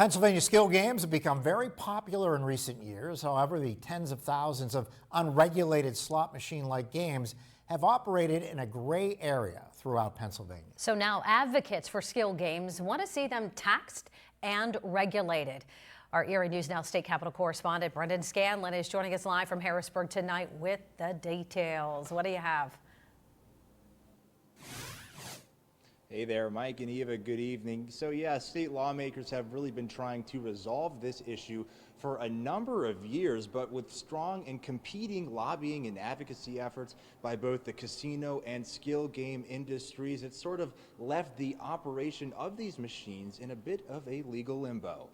Pennsylvania skill games have become very popular in recent years. However, the tens of thousands of unregulated slot machine-like games have operated in a gray area throughout Pennsylvania. So now advocates for skill games want to see them taxed and regulated. Our Erie News Now state capitol correspondent Brendan Scanlon is joining us live from Harrisburg tonight with the details. What do you have? Hey there, Mike and Eva, good evening. So yeah, state lawmakers have really been trying to resolve this issue for a number of years, but with strong and competing lobbying and advocacy efforts by both the casino and skill game industries, it's sort of left the operation of these machines in a bit of a legal limbo.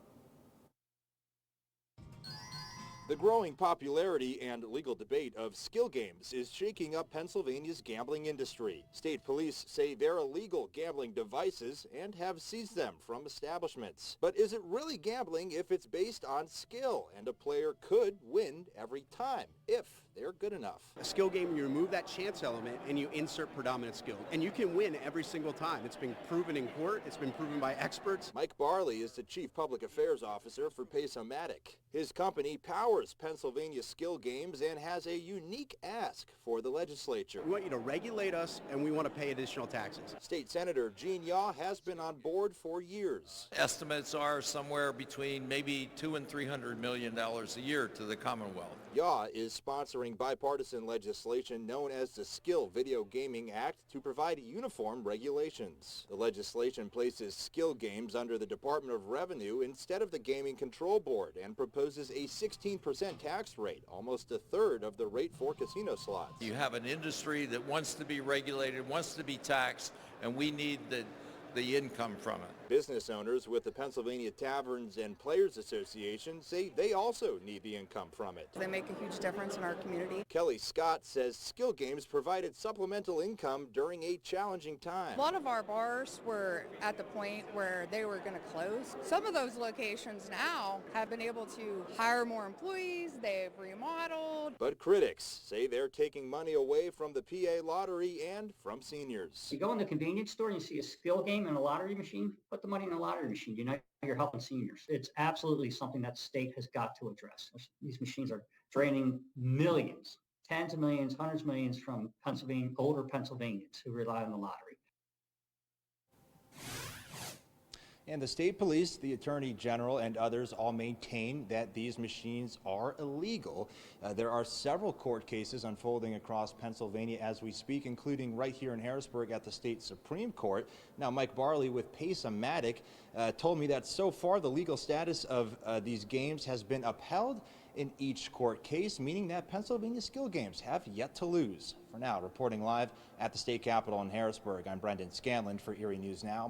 The growing popularity and legal debate of skill games is shaking up Pennsylvania's gambling industry. State police say they're illegal gambling devices and have seized them from establishments. But is it really gambling if it's based on skill and a player could win every time if they're good enough? A skill game, you remove that chance element and you insert predominant skill. And you can win every single time. It's been proven in court. It's been proven by experts. Mike Barley is the Chief Public Affairs Officer for Pace-O-Matic. His company powers Pennsylvania skill games and has a unique ask for the legislature. We want you to regulate us and we want to pay additional taxes. State Senator Gene Yaw has been on board for years. Estimates are somewhere between maybe $200 and $300 million a year to the Commonwealth. Yaw is sponsoring bipartisan legislation known as the Skill Video Gaming Act to provide uniform regulations. The legislation places skill games under the Department of Revenue instead of the Gaming Control Board and proposes a 16% tax rate, almost a third of the rate for casino slots. You have an industry that wants to be regulated, wants to be taxed, and we need the income from it. Business owners with the Pennsylvania Taverns and Players Association say they also need the income from it. They make a huge difference in our community. Kelly Scott says skill games provided supplemental income during a challenging time. A lot of our bars were at the point where they were going to close. Some of those locations now have been able to hire more employees. They've remodeled. But critics say they're taking money away from the PA lottery and from seniors. You go in the convenience store and you see a skill game and a lottery machine, put the money in a lottery machine. You know you're helping seniors. It's absolutely something that state has got to address. These machines are draining millions, tens of millions, hundreds of millions from older Pennsylvanians who rely on the lottery. And the state police, the attorney general, and others all maintain that these machines are illegal. There are several court cases unfolding across Pennsylvania as we speak, including right here in Harrisburg at the state Supreme Court. Now, Mike Barley with Pace-O-Matic told me that so far the legal status of these games has been upheld in each court case, meaning that Pennsylvania skill games have yet to lose. For now, reporting live at the state capitol in Harrisburg, I'm Brendan Scanlon for Erie News Now.